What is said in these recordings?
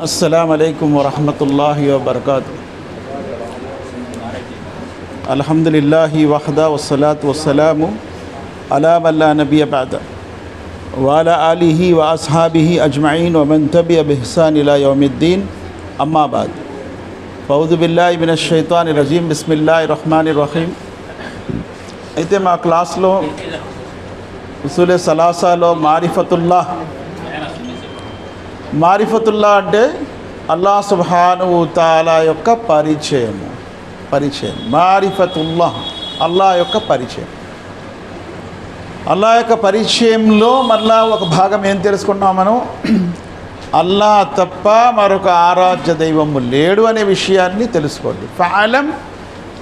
अस्सलामु अलैकुम वरहमतुल्लाहि वबरकातुहू। अल्हम्दुलिल्लाहि वहदा वस्सलातु वस्सलामु अला मन ला नबिय्य बअद व अला आलिहि व अस्हाबिहि अजमईन व मन तबिअ बिहसान इला यौमिद्दीन अम्मा बाद फ़अऊज़ु बिल्लाहि मिनश शैतानिर रजीम बिस्मिल्लाहिर रहमानिर रहीम। అయితే మా క్లాస్లో ఉసూలే సలాసాలో మారిఫతుల్లా అంటే అల్లాహ్ సుబ్హానహు తఆలా యొక్క పరిచయం మారిఫతుల్లా అల్లాహ్ యొక్క పరిచయం. అల్లాహ్ యొక్క పరిచయంలో మళ్ళా ఒక భాగం ఏం తెలుసుకున్నాం మనం, అల్లాహ్ తప్ప మరొక ఆరాధ్య దైవము లేడు అనే విషయాన్ని తెలుసుకోండి. ఫఅలం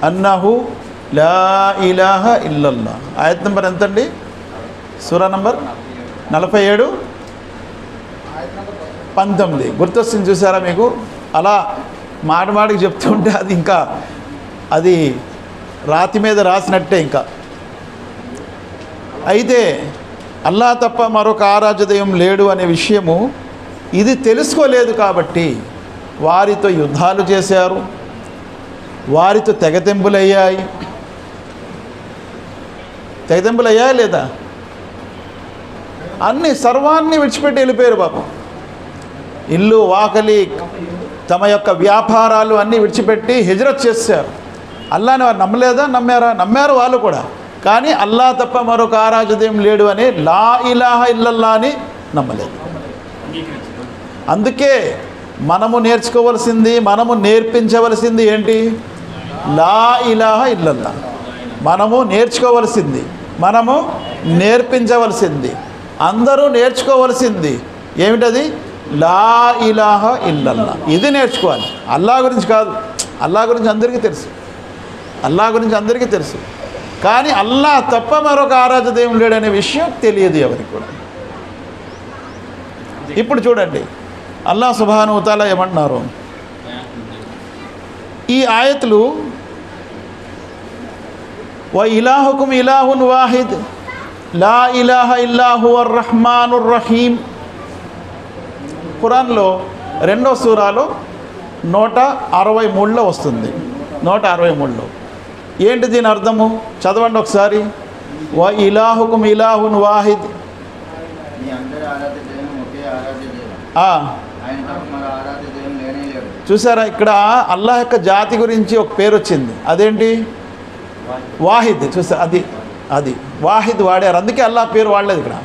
అన్నహు లా ఇలాహా ఇల్లల్లాహ్. ఆయత్ నంబర్ ఎంతండి? సూరా నంబర్ 47 19 గుర్తొస్తుంది చూసారా మీకు? అలా మాటికి చెప్తుంటే అది ఇంకా అది రాతి మీద రాసినట్టే. ఇంకా అయితే అల్లాహ్ తప్ప మరొక ఆరాధ్య దైవం లేడు అనే విషయము ఇది తెలుసుకోలేదు కాబట్టి వారితో యుద్ధాలు చేశారు, వారితో తెగతెంపులయ్యాయి లేదా? అన్ని సర్వాన్ని విడిచిపెట్టి వెళ్ళిపోయారు పాపం. ఇల్లు వాకలి తమ యొక్క వ్యాపారాలు అన్నీ విడిచిపెట్టి హిజ్రత్ చేశారు. అల్లాహ్ని వారు నమ్మలేదా? నమ్మారు వాళ్ళు కూడా. కానీ అల్లాహ్ తప్ప మరొక ఆరాధ్యం లేడు అని లా ఇలాహా ఇల్లల్లాహ్ అని నమ్మలేదు. అందుకే మనము నేర్చుకోవలసింది, మనము నేర్పించవలసింది ఏంటి? లా ఇలాహా ఇల్లల్లాహ్. మనము నేర్చుకోవలసింది, మనము నేర్పించవలసింది, అందరూ నేర్చుకోవలసింది ఏమిటది? లా ఇలాహా ఇల్లల్లాహ్. ఇది నేర్చుకోవాలి. అల్లాహ్ గురించి కాదు. అల్లాహ్ గురించి అందరికీ తెలుసు. కానీ అల్లాహ్ తప్ప మరొక ఆరాధ్య దైవం లేడనే విషయం తెలియదు ఎవరికి కూడా. ఇప్పుడు చూడండి అల్లాహ్ సుబ్హానహు తఆలా ఏమంటున్నారు. ఈ ఆయతులు వ ఇలాహుకుం ఇలాహున్ వాహిద్ లా ఇలాహా ఇల్లా హువర్ రహ్మానుర్ రహీం. ఖురాన్లో 2వ సూరాలో 163లో వస్తుంది. 163లో ఏంటి దీని అర్థము? చదవండి ఒకసారి. వ ఇలాహుకుం ఇలాహున్ వాహిద్. చూసారా, ఇక్కడ అల్లాహ్ యొక్క జాతి గురించి ఒక పేరు వచ్చింది. అదేంటి? వాహిద్. చూసారా, అది వాహిద్ వాడారు. అందుకే అల్లాహ్ పేరు వాడలేదు ఇక్కడ.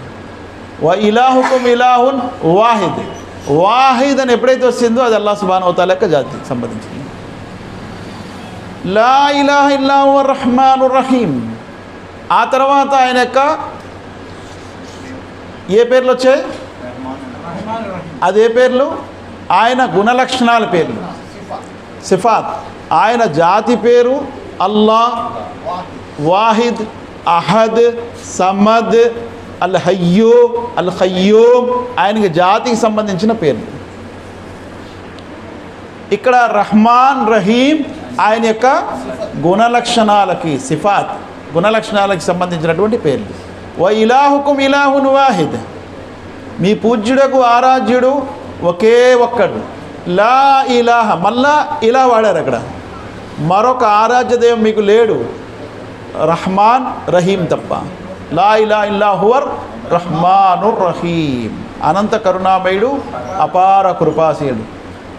వ ఇలాహుకుం ఇలాహున్ వాహిద్. వాహిద్ అని ఎప్పుడైతే వచ్చిందో అది అల్లాహ్ సుబ్హానహు వ తఆలా యొక్క జాతికి సంబంధించింది. లా ఇలాహా ఇల్లా హువర్ రహ్మానుర్ రహీం. ఆ తర్వాత ఆయన యొక్క ఏ పేర్లు వచ్చాయి? అదే పేర్లు ఆయన గుణలక్షణాల పేర్లు, సిఫాత్. ఆయన జాతి పేరు అల్లాహ్, వాహిద్, అహద్, సమద్, అల్ హయ్యూ, అల్ ఖయ్యూమ్. ఆయనకి జాతికి సంబంధించిన పేర్లు. ఇక్కడ రహ్మాన్, రహీం ఆయన యొక్క గుణలక్షణాలకి, సిఫాత్ గుణలక్షణాలకి సంబంధించినటువంటి పేర్లు. వ ఇలాహుకుం ఇలాహున్ వాహిద్. మీ పూజ్యుడకు ఆరాధ్యుడు ఒకే ఒక్కడు. లా ఇలాహ, మళ్ళా ఇలా వాడారు అక్కడ. మరొక ఆరాధ్య దైవం మీకు లేడు రహ్మాన్, రహీం తప్ప. లా ఇలాహా ఇల్లా హువర్ రహ్మానుర్ రహీం. అనంత కరుణామయుడు, అపార కృపాశీలుడు.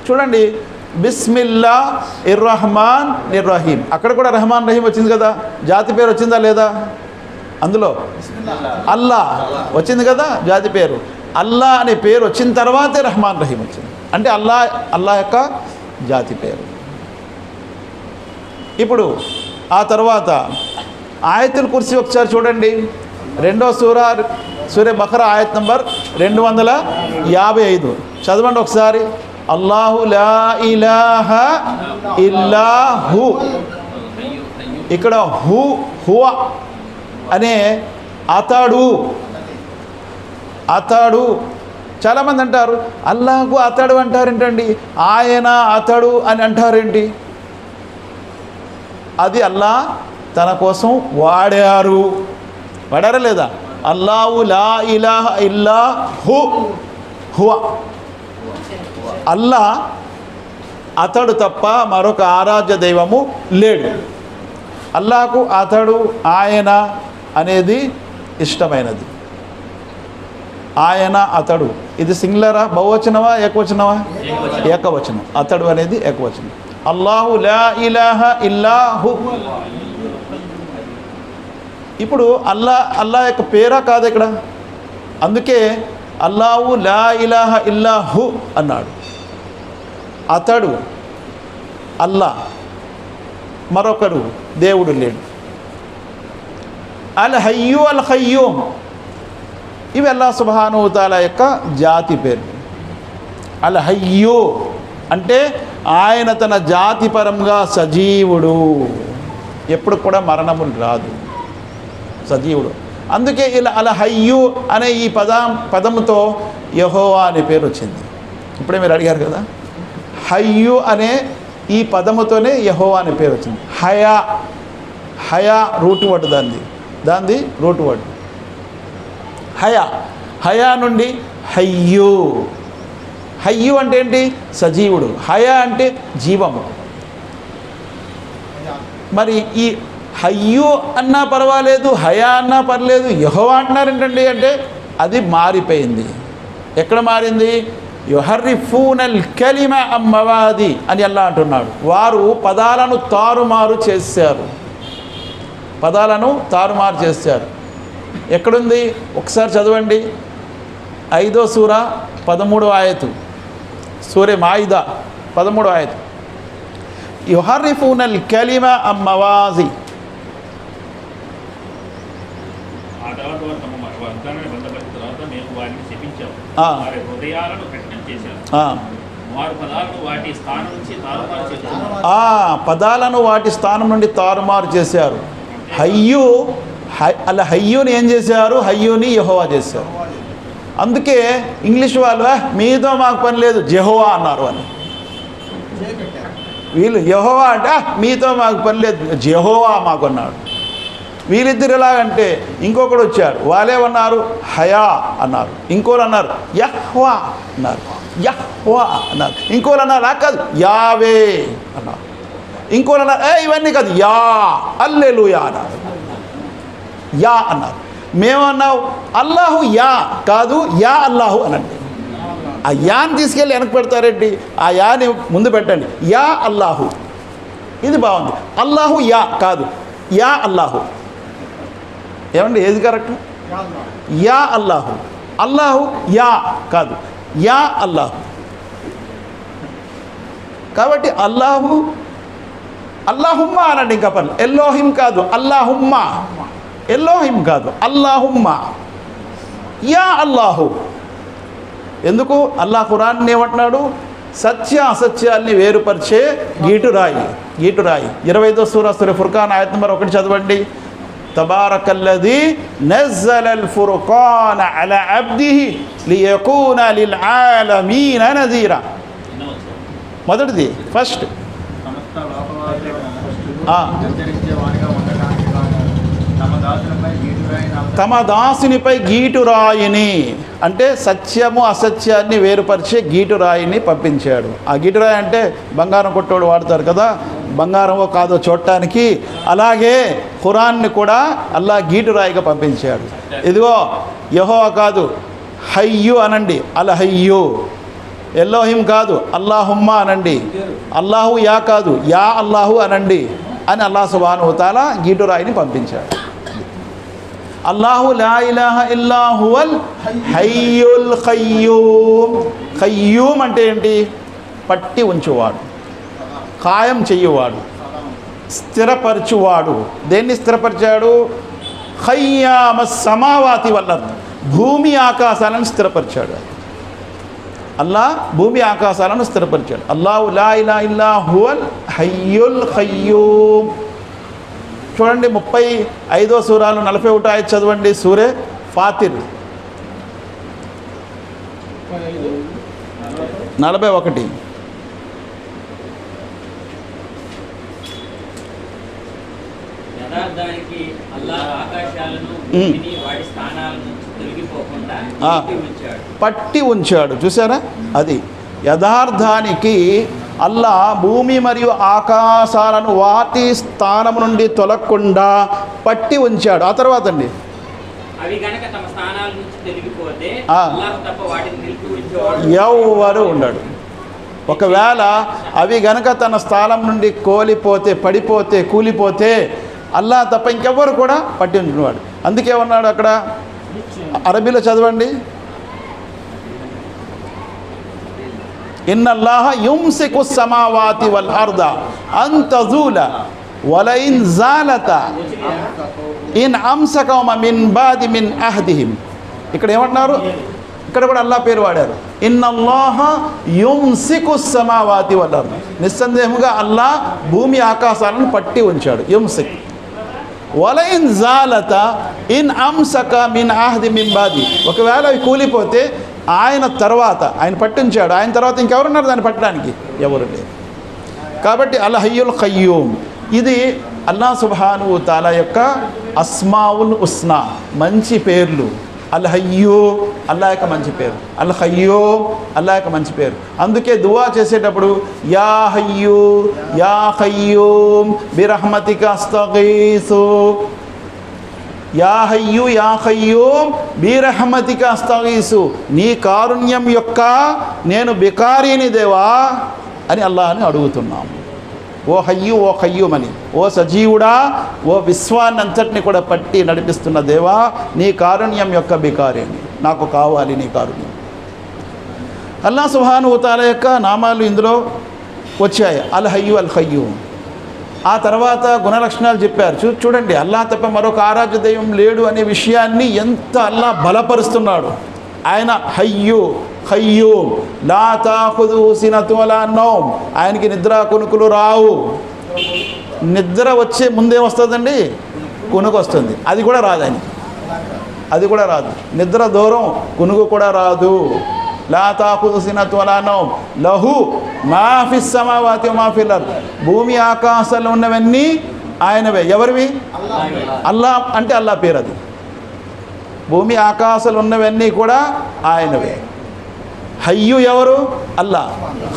చూడండి, బిస్మిల్లా ఇర్రహమాన్ నిర్రహీం. అక్కడ కూడా రహమాన్ రహీం వచ్చింది కదా. జాతి పేరు వచ్చిందా లేదా? అందులో అల్లాహ్ వచ్చింది కదా జాతి పేరు. అల్లాహ్ అనే పేరు వచ్చిన తర్వాతే రహమాన్ రహీం వచ్చింది. అంటే అల్లాహ్ యొక్క జాతి పేరు. ఇప్పుడు ఆ తర్వాత ఆయతుల్ కుర్సీ ఒకసారి చూడండి. 2వ సూర బఖరా ఆయత్ నంబర్ 255 చదవండి ఒకసారి. అల్లాహు లా ఇలాహా ఇల్లా హు. ఇక్కడ హువ అనే అతడు చాలామంది అంటారు. అల్లాహకు అతడు అంటారేంటండి? ఆయన అతడు అని అంటారేంటి? అది అల్లాహ్ తన కోసం వాడారా లేదా? అల్లాహు లా ఇలాహా ఇల్లా హువ. అల్లా అతడు తప్ప మరొక ఆరాధ్య దైవము లేడు. అల్లాహకు అతడు ఆయన అనేది ఇష్టమైనది. ఆయన అతడు ఇది సింగులరా, బహువచనమా, ఏకవచనమా? ఏకవచనం. అతడు అనేది ఏకవచనం. అల్లాహు లా ఇలాహ ఇల్లాహు. ఇప్పుడు అల్లా యొక్క పేరా కాదు ఇక్కడ. అందుకే అల్లాహు లా ఇలాహ ఇల్లాహు అన్నాడు. అతడు అల్లా, మరొకరు దేవుడు లేడు. అల్ హయ్యు అల్ ఖయ్యూమ్ ఇవి అల్లాహ్ సుబ్హానహు వ తఆలా యొక్క జాతి పేరు. అల్ హయ్యు అంటే ఆయన తన జాతిపరంగా సజీవుడు, ఎప్పుడు కూడా మరణము రాదు, సజీవుడు. అందుకే ఇలా అల్ హయ్యు అనే ఈ పదముతో యెహోవా అనే పేరు వచ్చింది. ఇప్పుడే మీరు అడిగారు కదా, హయ్యు అనే ఈ పదముతోనే యెహోవా అనే పేరు వచ్చింది. హయా రూట్ వర్డ్, దాంది రూట్ వర్డ్ హయా నుండి హయ్యు. హయ్యు అంటే ఏంటి? సజీవుడు. హయా అంటే జీవము. మరి ఈ హయ్యు అన్నా పర్వాలేదు, హయా అన్నా పర్లేదు, యెహోవా అంటున్నారు ఏంటండి అంటే అది మారిపోయింది. ఎక్కడ మారింది? యుహర్రిఫూనల్ కలిమ అన్ మవాది అని అల్లా అంటున్నాడు. వారు పదాలను తారుమారు చేశారు. ఎక్కడుంది? ఒకసారి చదవండి. 5వ సూర 13వ ఆయతు, సూరే మాయిదా 13వ ఆయతు. యుహర్రిఫూనల్ కలిమ అన్ మవాది. పదాలను వాటి స్థానం నుండి తారుమారు చేశారు. అలా హయ్యూని ఏం చేశారు? హయ్యూని యెహోవా చేశారు. అందుకే ఇంగ్లీష్ వాళ్ళు మీతో మాకు పని లేదు జెహోవా అన్నారు అని. వీళ్ళు యెహోవా అంటే మీతో మాకు పని లేదు జెహోవా మాకు అన్నాడు. వీళ్ళిద్దరు ఎలాగంటే ఇంకొకడు వచ్చాడు, వాళ్ళేమన్నారు? హయా అన్నారు. ఇంకోళ్ళు అన్నారు యహ్వా అన్నారు. ఇంకోళ్ళు అన్నారు కాదు యావే అన్నారు. ఇంకోళ్ళు అన్నారు ఇవన్నీ కాదు యా హల్లెలూయా అన్నారు. యా అన్నారు. మేమన్నావు అల్లాహు యా కాదు యా అల్లాహు అనండి. ఆ యాని తీసుకెళ్ళి వెనక్కి పెడతారేంటి? ఆ యాని ముందు పెట్టండి. యా అల్లాహు, ఇది బాగుంది. అల్లాహు యా కాదు యా అల్లాహు. ఏమండి ఏది కరెక్ట్? యా అల్లాహు. అల్లాహు యా కాదు యా అల్లాహు. కాబట్టి అల్లాహుమ్మా అనండి. ఇంకా పని ఎల్లోహిం కాదు అల్లాహుమ్మా, ఎల్లోహిం కాదు అల్లాహుమ్మా, యా అల్లాహు. ఎందుకు? అల్లాహ్ ఖురాన్ని ఏమంటున్నాడు? సత్య అసత్యాల్ని వేరుపరిచే గీటురాయి. 25వ సూర సూర ఫుర్ఖాన్ ఆయత్ నంబర్ 1 చదవండి. తబారకల్లదీ నజ్జలల్ ఫుర్ఖాన అలా అబ్దిహి లియకూన లిల్ ఆలమీన నజీరా. మొదటిది ఫస్ట్ తమ దాసునిపై గీటురాయిని అంటే సత్యము అసత్యాన్ని వేరుపరిచే గీటురాయిని పంపించాడు. ఆ గీటురాయి అంటే బంగారం కొట్టోడు వాడతారు కదా, బంగారమో కాదో చూడటానికి. అలాగే ఖురాన్ని కూడా అల్లా గీటురాయిగా పంపించాడు. ఇదిగో యెహోవా కాదు హయ్యు అనండి, అల్ హయ్యు. ఎల్లోహిం కాదు అల్లాహుమ్మా అనండి. అల్లాహు యా కాదు యా అల్లాహు అనండి అని అల్లాహ్ సుబ్హానహు వ తఆలా గీటురాయిని పంపించాడు. అల్లాహు లా ఇలాహ ఇల్లా హువల్ హయ్యుల్ ఖయ్యూమ్. ఖయ్యూమ్ అంటే ఏంటి? పట్టి ఉంచువాడు, ఖాయం చెయ్యువాడు, స్థిరపరచువాడు. దేన్ని స్థిరపరిచాడు? ఖయ్యామ సమావాతి వల్ల భూమి ఆకాశాలను స్థిరపరిచాడు. అల్లా భూమి ఆకాశాలను స్థిరపరిచాడు. అల్లాహు లా ఇలాహ ఇల్లా హువల్ హయ్యుల్ ఖయ్యూమ్. చూడండి 35వ సూరాలు 41 ఆయత్ చదవండి. సూరే ఫాతిర్ 41. యథార్థానికి అల్లాహ్ ఆకాశాలను వాటి స్థానాల నుంచి తొలగిపోకుండా పట్టి ఉంచాడు. చూసారా? అది యథార్థానికి అల్లా భూమి మరియు ఆకాశాలను వాటి స్థానం నుండి తొలగకుండా పట్టి ఉంచాడు. ఆ తర్వాత అండి అవి గనక తమ స్థానాల నుంచి తొలగిపోతే ఆ. అల్లాహ్ తప్ప వాటిని నిలిపి ఉంచేవాడు ఎవరు ఉండడు. ఒకవేళ అవి గనక తన స్థానం నుండి కోలిపోతే, పడిపోతే, కూలిపోతే అల్లా తప్ప ఇంకెవ్వరు కూడా పట్టి ఉంచుకున్నాడు. అందుకే ఉన్నాడు అక్కడ అరబీలో చదవండి. ఇన్నల్లాహ యుమ్సికు సమావాతి వల్ అర్ద అన్ తజూల వలయిన్ జాలత ఇన్ అంసకమ మిన్ బాది మిన్ అహదిహిం. ఇక్కడ ఏమంటున్నారు? ఇక్కడ కూడా అల్లా పేరు వాడారు. ఇన్నల్లాహ యుమ్సికు సమావాతి వల్ అర్ద. నిస్సందేహంగా అల్లా భూమి ఆకాశాలను పట్టి ఉంచాడు. యుమ్సిక్ వలయిన్ జాలత ఇన్ అంసక మిన్ అహది మిన్ బాది. ఒకవేళ అవి కూలిపోతే ఆయన తర్వాత ఆయన పట్టించాడు. ఆయన తర్వాత ఇంకెవరున్నారు దాన్ని పట్టడానికి? ఎవరు లేరు. కాబట్టి అల్ హయ్యుల్ ఖయ్యూమ్ ఇది అల్లా సుబ్హానహు తాలా యొక్క అస్మాउल హుస్నా, మంచి పేర్లు. అల్ హయ్యూ అల్లా యొక్క మంచి పేరు, అల్ ఖయ్యూమ్ అల్లా యొక్క మంచి పేరు. అందుకే దువా చేసేటప్పుడు యా హయ్యూ యా ఖయ్యూమ్ బిరహ్మతిక అస్తగీసు, యా హయ్యూ యా ఖయ్యూమ్ బిరహ్మతిక అస్తగీసు, నీ కారుణ్యం యొక్క నేను బికారిని దేవా అని అల్లాహని అడుగుతున్నాము. ఓ హయ్యూ ఓ ఖయ్యూమ్ అని, ఓ సజీవుడా, ఓ విశ్వాన్ని అంతటిని కూడా పట్టి నడిపిస్తున్న దేవా, నీ కారుణ్యం యొక్క బికారిని, నాకు కావాలి నీ కారుణ్యం. అల్లా సుబ్హానహు తాలా యొక్క నామాలు ఇందులో వచ్చాయి, అల్ హయ్యూ అల్ ఖయ్యూమ్. ఆ తర్వాత గుణలక్షణాలు చెప్పారు. చూడండి, అల్లా తప్ప మరొక ఆరాధ్య దైవం లేడు అనే విషయాన్ని ఎంత అల్లా బలపరుస్తున్నాడు. ఆయన హయ్యూ ఖయ్యూమ్, లా తాఖుదుహు సినతున్ వలా నౌమ్, ఆయనకి నిద్ర కునుకులు రావు. నిద్ర వచ్చే ముందే వస్తుందండి, కునుకు వస్తుంది. అది కూడా రాదు ఆయనకి, అది కూడా రాదు. నిద్ర దూరం, కునుకు కూడా రాదు. లా తాఖుదుహు సినతున్ వలా నౌమ్ లహు మా ఫిస్ సమావాతి వమా ఫిల్ అర్ద్. భూమి ఆకాశాలు ఉన్నవన్నీ ఆయనవే. ఎవరివి? అల్లా అంటే అల్లా పేరు అది. భూమి ఆకాశాలు ఉన్నవన్నీ కూడా ఆయనవే. హయ్యు ఎవరు? అల్లా.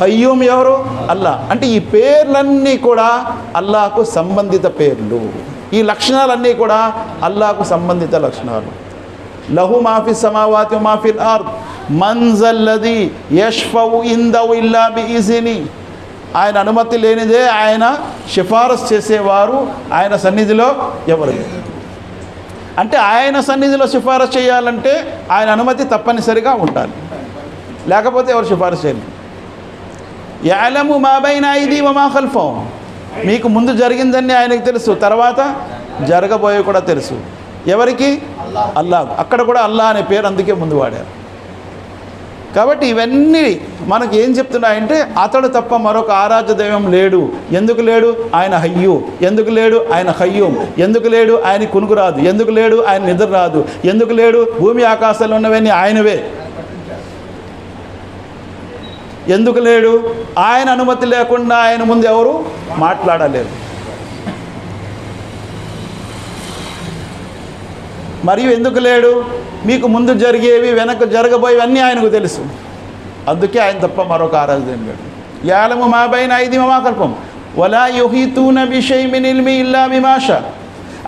ఖయ్యూమ్ ఎవరు? అల్లా. అంటే ఈ పేర్లన్నీ కూడా అల్లాకు సంబంధిత పేర్లు. ఈ లక్షణాలన్నీ కూడా అల్లాకు సంబంధిత లక్షణాలు. లహు మాఫి సమావాతి మాఫిల్ అర్ద్ మన్జల్లది యష్ఫౌ ఇందహు ఇల్లా బిఇజ్ని. ఆయన అనుమతి లేనిదే ఆయన సిఫారసు చేసేవారు ఆయన సన్నిధిలో ఎవరు లేరు. అంటే ఆయన సన్నిధిలో సిఫారసు చేయాలంటే ఆయన అనుమతి తప్పనిసరిగా ఉండాలి, లేకపోతే ఎవరు సిఫారసు చేయలేరు. యఅలము మా బైన ఐదీ వమా ఖల్ఫహుమ్. మీకు ముందు జరిగిందని ఆయనకు తెలుసు, తర్వాత జరగబోయే కూడా తెలుసు. ఎవరికి? అల్లా. అక్కడ కూడా అల్లా అనే పేరు అందుకే ముందు వాడారు. కాబట్టి ఇవన్నీ మనకు ఏం చెప్తున్నాయంటే అతడు తప్ప మరొక ఆరాధ్య దైవం లేడు. ఎందుకు లేడు? ఆయన హయ్యూ. ఎందుకు లేడు? ఆయన ఖయ్యూమ్. ఎందుకు లేడు? ఆయన కునుకు రాదు. ఎందుకు లేడు? ఆయన నిద్ర రాదు. ఎందుకు లేడు? భూమి ఆకాశాలు ఉన్నవన్నీ ఆయనవే. ఎందుకు లేడు? ఆయన అనుమతి లేకుండా ఆయన ముందు ఎవరు మాట్లాడలేరు. మరియు ఎందుకు లేడు? మీకు ముందు జరిగేవి వెనక జరగబోయేవన్నీ ఆయనకు తెలుసు. అందుకే ఆయన తప్ప మరొక ఆరాధ్యం లేడు. యఅలము మా బైన ఐదీ వమా ఖల్ఫహుమ్ వలా యుహీతూన బిషైఇన్ మిన్ ఇల్మి ఇల్లా బిమా షా.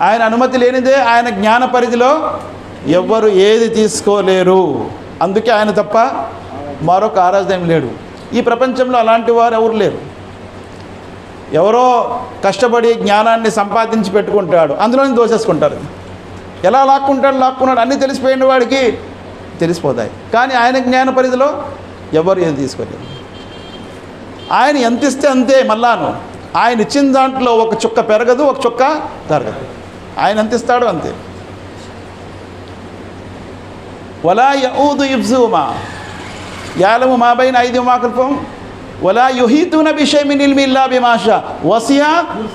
ఆయన అనుమతి లేనిదే ఆయన జ్ఞాన పరిధిలో ఎవ్వరు ఏది తీసుకోలేరు. అందుకే ఆయన తప్ప మరొక ఆరాధ్యం లేడు. ఈ ప్రపంచంలో అలాంటి వారు ఎవరు లేరు. ఎవరో కష్టపడి జ్ఞానాన్ని సంపాదించి పెట్టుకుంటాడు, అందులోనే దోసేసుకుంటారు. ఎలా లాక్కున్నాడు అన్నీ తెలిసిపోయిన వాడికి తెలిసిపోతాయి. కానీ ఆయన జ్ఞాన పరిధిలో ఎవరు ఏది తీసుకోలేరు. ఆయన ఎంత ఇస్తే అంతే. మళ్ళాను ఆయన ఇచ్చిన దాంట్లో ఒక చుక్క పెరగదు, ఒక చుక్క తరగదు. ఆయన ఎంత ఇస్తాడో అంతే. వలా యఊదు హిఫ్జుహుమా యఅలము మా బైన ఐదీ వమా ఖల్ఫహుమ్ వలా యుహీతూన బిషైఇన్ మిన్ ఇల్మి ఇల్లా బిమా షా వసియ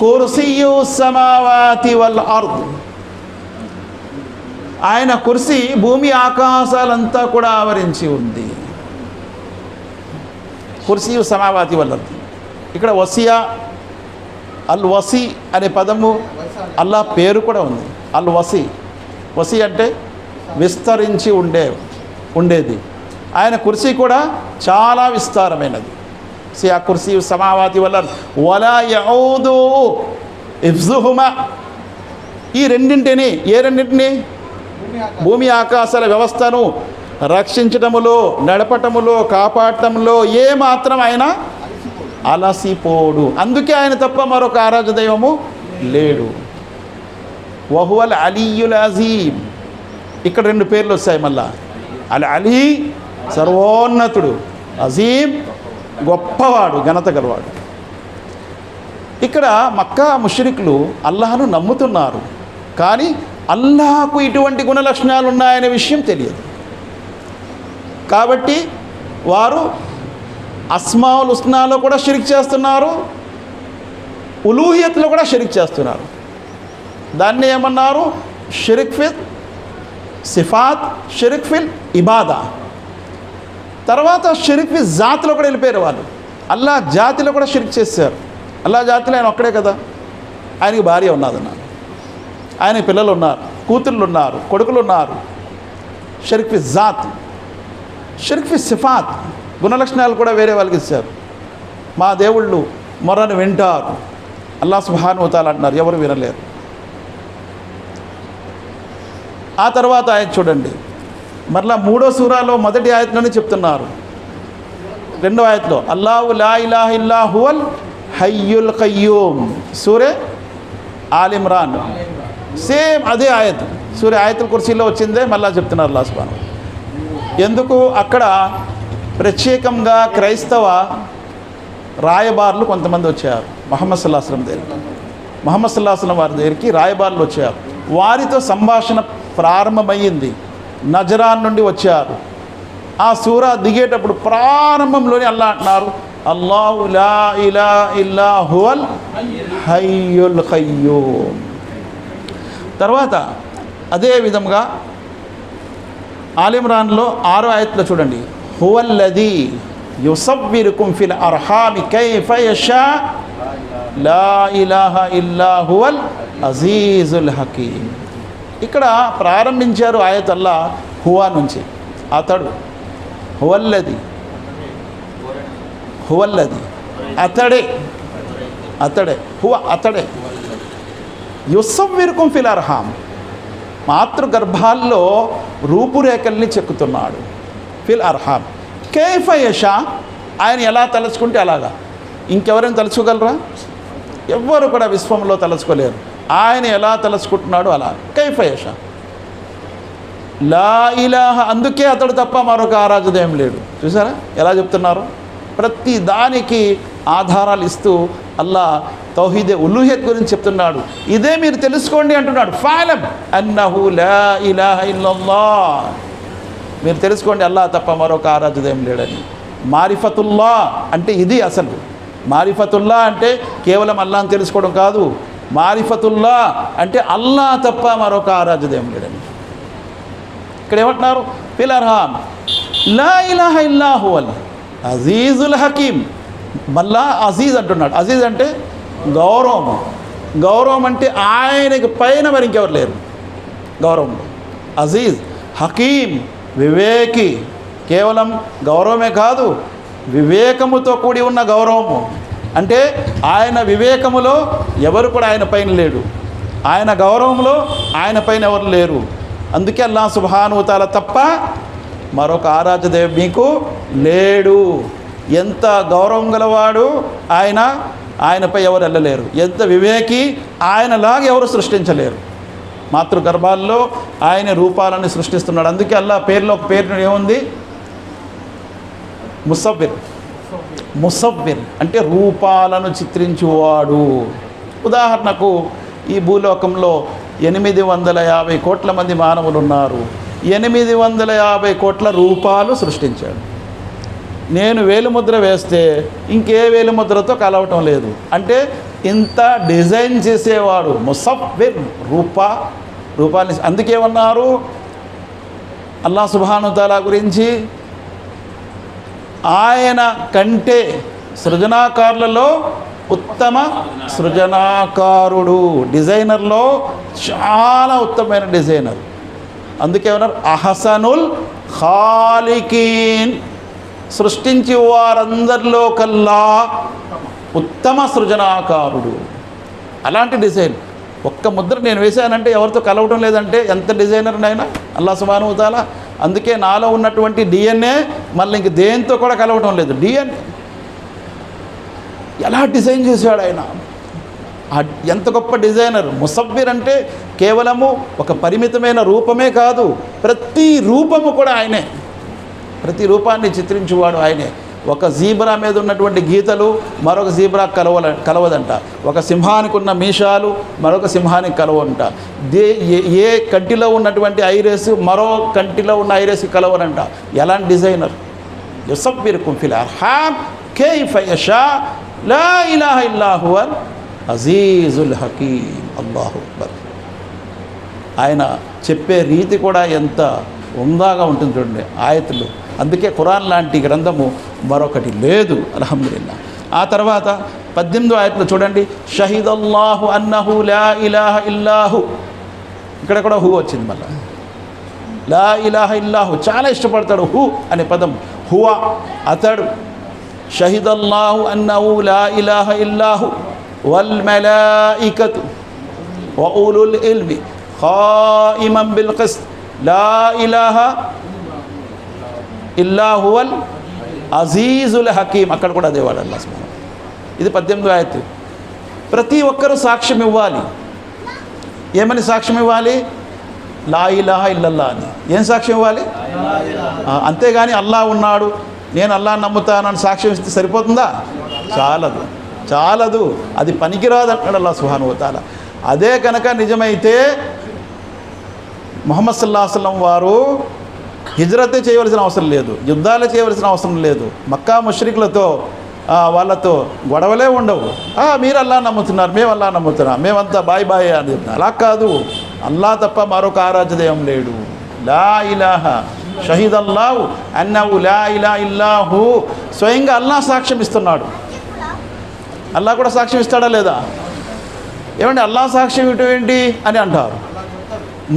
కుర్సియ్యు సమావాతి వల్ అర్ద్. ఆయన కుర్సీ భూమి ఆకాశాలంతా కూడా ఆవరించి ఉంది. కుర్సీయు సమావాతి వల్ అర్ద్. ఇక్కడ వసియా అల్ వసీ అనే పదము అల్లా పేరు కూడా ఉంది. అల్ వసీ. వసీ అంటే విస్తరించి ఉండేది. ఆయన కుర్సీ కూడా చాలా విస్తారమైనది. ఆ కుర్సీ సమావాతి వల్ల వలా యౌదు ఇఫ్జుహుమా, ఈ రెండింటిని, ఏ రెండింటిని? భూమి ఆకాశాల వ్యవస్థను రక్షించటములో, నడపటములో, కాపాడటంలో ఏ మాత్రం ఆయన అలసిపోడు. అందుకే ఆయన తప్ప మరొక ఆరాధ్య దైవము లేడు. వహువల్ అలీయుల్ అజీమ్, ఇక్కడ 2 పేర్లు వస్తాయి మళ్ళా. అలీ సర్వోన్నతుడు, అజీమ్ గొప్పవాడు, ఘనత గలవాడు. ఇక్కడ మక్కా ముష్రికులు అల్లాహను నమ్ముతున్నారు, కానీ అల్లాహకు ఇటువంటి గుణలక్షణాలు ఉన్నాయనే విషయం తెలియదు. కాబట్టి వారు అస్మాउल హుస్నాలో కూడా షిరిక్ చేస్తున్నారు, ఉలూహియత్లో కూడా షిరిక్ చేస్తున్నారు. దాన్ని ఏమన్నారు? షిరిక్ ఫిల్ సిఫాత్, షిరిక్ ఫిల్ ఇబాదా. తర్వాత షిరిక్ ఫిల్ జాతిలో కూడా వెళ్ళిపోయారు వాళ్ళు. అల్లా జాతిలో కూడా షిరిక్ చేశారు. అల్లా జాతిలో ఆయన ఒక్కడే కదా, ఆయనకి భార్య ఉన్నదన్నారు, ఆయనకి పిల్లలు ఉన్నారు, కూతుళ్ళు ఉన్నారు, కొడుకులు ఉన్నారు. షిరిక్ ఫిల్ జాత్, షిరిక్ ఫిల్ సిఫాత్, గుణలక్షణాలు కూడా వేరే వాళ్ళకి ఇచ్చారు. మా దేవుళ్ళు మొరను వింటారు, అల్లాహ్ సుబ్హానహు వ తఆలా అంటున్నారు, ఎవరు వినలేరు. ఆ తర్వాత ఆయత చూడండి, మరలా 3వ సూరాలో మొదటి ఆయతలోనే చెప్తున్నారు. 2వ ఆయతలో అల్లాహు లా ఇలాహ ఇల్లా హువల్ హయ్యుల్ ఖయ్యూమ్, సూరే ఆల్ ఇమ్రాన్, సేమ్ అదే ఆయత్, సూరే ఆయతుల్ కుర్సీలో వచ్చిందే మళ్ళా చెప్తున్నారు అల్లాహ్ సుబ్హానహు. ఎందుకు? అక్కడ ప్రత్యేకంగా క్రైస్తవ రాయబారులు కొంతమంది వచ్చారు ముహమ్మద్ సల్లల్లాహు అలైహి వసల్లం దగ్గరికి. ముహమ్మద్ సల్లల్లాహు అలైహి వసల్లం వారి దగ్గరికి రాయబారులు వచ్చారు. వారితో సంభాషణ ప్రారంభమయ్యింది. నజరాన్ నుండి వచ్చారు. ఆ సూరా దిగేటప్పుడు ప్రారంభంలోనే అల్లాహ్ అంటున్నారు, అల్లాహు లా ఇలాహ ఇల్లా హువల్ హయ్యుల్ ఖయ్యూమ్. తర్వాత అదే విధంగా ఆల్ ఇమ్రాన్లో 6వ ఆయతలో చూడండి, హువల్లదీ యుసవ్విరుకుం ఫిల్ అర్హామి కైఫ యషా లా ఇలాహ ఇల్లా హువల్ అజీజుల్ హకీమ్. ఇక్కడ ప్రారంభించారు ఆయత్ అల్లా హువా నుంచి, అతడు, హువల్లది, హువల్లది అతడే, అతడే, హువ అతడే, యుసవ్విరుకుం ఫిల్ అర్హామ్, మాతృగర్భాల్లో రూపురేఖల్ని చెక్కుతున్నాడు. ఫిల్ అర్హామ్ కైఫ యషా, ఆయన ఎలా తలుచుకుంటే అలాగా. ఇంకెవరైనా తలుచుకోగలరా? ఎవ్వరు కూడా విశ్వంలో తలుచుకోలేరు. ఆయన ఎలా తలుచుకుంటున్నాడు అలా. కైఫ యషా లా ఇలాహ, అందుకే అతడు తప్ప మరొక ఆరాధ్యుడేం లేడు. చూసారా ఎలా చెప్తున్నారు? ప్రతి దానికి ఆధారాలు ఇస్తూ అల్లాహ్ తౌహీదే ఉలూహియత్ గురించి చెప్తున్నాడు. ఇదే మీరు తెలుసుకోండి అంటున్నాడు. ఫాలం అన్నహు లా ఇలాహ ఇల్లల్లాహ్, మీరు తెలుసుకోండి అల్లాహ్ తప్ప మరొక ఆరాధ్యుడేం లేడని. మారిఫతుల్లా అంటే ఇది అసలు. మారిఫతుల్లా అంటే కేవలం అల్లాహ్ని తెలుసుకోవడం కాదు. మారిఫతుల్లా అంటే అల్లాహ్ తప్ప మరొక ఆరాధ్యుడేం లేడని. ఇక్కడ ఏమంటున్నారు? ఫిల్ అర్హామ్ లా ఇలాహ ఇల్లా హువల్ అజీజుల్ హకీమ్. మళ్ళా అజీజ్ అంటున్నాడు. అజీజ్ అంటే గౌరవం. గౌరవం అంటే ఆయనకి పైన మరి ఇంకెవరు లేరు గౌరవం. అజీజ్, హకీమ్, వివేకి. కేవలం గౌరవమే కాదు, వివేకముతో కూడి ఉన్న గౌరవము. అంటే ఆయన వివేకములో ఎవరు కూడా ఆయన పైన లేడు, ఆయన గౌరవంలో ఆయన పైన ఎవరు లేరు. అందుకే అల్లాహ్ సుబ్హానహు వ తఆలా తప్ప మరొక ఆరాధ్య దైవం మీకు లేడు. ఎంత గౌరవం గలవాడు ఆయన, ఆయనపై ఎవరు వెళ్ళలేరు. ఎంత వివేకి, ఆయనలాగా ఎవరు సృష్టించలేరు. మాతృగర్భాల్లో ఆయన రూపాలను సృష్టిస్తున్నాడు. అందుకే అల్లాహ్ పేరులో ఒక పేరు ఏముంది? ముసవ్విర్. ముసవ్విర్ అంటే రూపాలను చిత్రించువాడు. ఉదాహరణకు ఈ భూలోకంలో 850 కోట్ల మంది మానవులు ఉన్నారు. 850 కోట్ల రూపాలు సృష్టించాడు. నేను వేలుముద్ర వేస్తే ఇంకే వేలుముద్రతో కలవటం లేదు. అంటే ఇంత డిజైన్ చేసేవాడు ముసవ్విర్, రూపాన్ని. అందుకేమన్నారు అల్లాహ్ సుబ్హానహు వ తఆలా గురించి? ఆయన కంటే సృజనాకారులలో ఉత్తమ సృజనాకారుడు. డిజైనర్లో చాలా ఉత్తమమైన డిజైనర్. అందుకే ఏమన్నారు అహసనుల్ ఖాలికీన్, సృష్టించి వారందరిలో కల్లా ఉత్తమ సృజనాకారుడు. అలాంటి డిజైన్ ఒక్క ముద్ర నేను వేశానంటే ఎవరితో కలవటం లేదంటే ఎంత డిజైనర్ అయినా అల్లాహ్ సుబ్హానహు వ తఆలా. అందుకే నాలో ఉన్నటువంటి డిఎన్ఏ మళ్ళీ ఇంక దేంతో కూడా కలవటం లేదు. డిఎన్ఏ ఎలా డిజైన్ చేశాడు ఆయన, ఎంత గొప్ప డిజైనర్. ముసవ్విర్ అంటే కేవలము ఒక పరిమితమైన రూపమే కాదు, ప్రతి రూపము కూడా ఆయనే, ప్రతి రూపాన్ని చిత్రించువాడు ఆయనే. ఒక జీబ్రా మీద ఉన్నటువంటి గీతలు మరొక జీబ్రా కలవదంట, ఒక సింహానికి ఉన్న మీషాలు మరొక సింహానికి కలవంట, ఏ కంటిలో ఉన్నటువంటి ఐరేస్ మరో కంటిలో ఉన్న ఐరేస్కి కలవరంట. ఎలాంటి డిజైనర్. యుసవ్విరుకుం ఫిల్ అర్హామ్ కైఫ యషా లా ఇలాహ ఇల్లా హువల్ అజీజుల్ హకీమ్. అల్లాహు అక్బర్. ఆయన చెప్పే రీతి కూడా ఎంత ఉందాగా ఉంటుంది చూడండి ఆయతులు. అందుకే ఖురాన్ లాంటి గ్రంథము మరొకటి లేదు. అల్హమ్దులిల్లా. ఆ తర్వాత 18వ ఆయతులు చూడండి, షహీదల్లాహు అన్నహు లా ఇలాహ ఇల్లాహు. ఇక్కడ కూడా హూ వచ్చింది. మళ్ళా లా ఇలాహ ఇల్లాహు చాలా ఇష్టపడతాడు హూ అనే పదం. హువా అతడు. షహీదల్లాహు అన్నహు లా ఇలాహ ఇల్లాహు వల్ మలాయికతు వ ఉలుల్ ఇల్మి ఖాయిమన్ బిల్ కిస్ట్ లా ఇలాహ ఇల్లా హువల్ అజీజుల్ హకీమ్. అక్కడ కూడా అదే వాడు అల్లాహ్ సుబ్హానహు. ఇది 18వ ఆయత్. ప్రతి ఒక్కరూ సాక్ష్యం ఇవ్వాలి. ఏమని సాక్ష్యం ఇవ్వాలి? లా ఇలాహ ఇల్లల్లా అని. ఏం సాక్ష్యం ఇవ్వాలి? అంతేగాని అల్లాహ్ ఉన్నాడు, నేను అల్లాహ్ నమ్ముతానని సాక్ష్యం ఇస్తే సరిపోతుందా? చాలదు, చాలదు. అది పనికిరాదు అంటాడు అల్లాహ్ సుబ్హానహు వ తఆలా. అదే కనుక నిజమైతే ముహమ్మద్ సల్లల్లాహు అలైహి వసల్లం వారు హిజ్రతే చేయవలసిన అవసరం లేదు, యుద్ధాలే చేయవలసిన అవసరం లేదు, మక్కా ముష్రికులతో వాళ్ళతో గొడవలే ఉండవు. మీరు అల్లాహ్ నమ్ముతున్నారు, మేము అల్లాహ్ నమ్ముతున్నాం, మేమంతా బాయ్ బాయ్ అని చెప్తున్నాం. అలా కాదు. అల్లాహ్ తప్ప మరొక ఆరాధ్యదేవం లేడు. లా ఇలాహ షహీదల్లాహు అన్నహు లా ఇలాహ ఇల్లాహు. స్వయంగా అల్లాహ్ సాక్ష్యం ఇస్తున్నాడు. అల్లాహ్ కూడా సాక్ష్యం ఇస్తాడా లేదా? ఏమండి అల్లాహ్ సాక్ష్యం ఇవ్వటం ఏంటి అని అంటారు.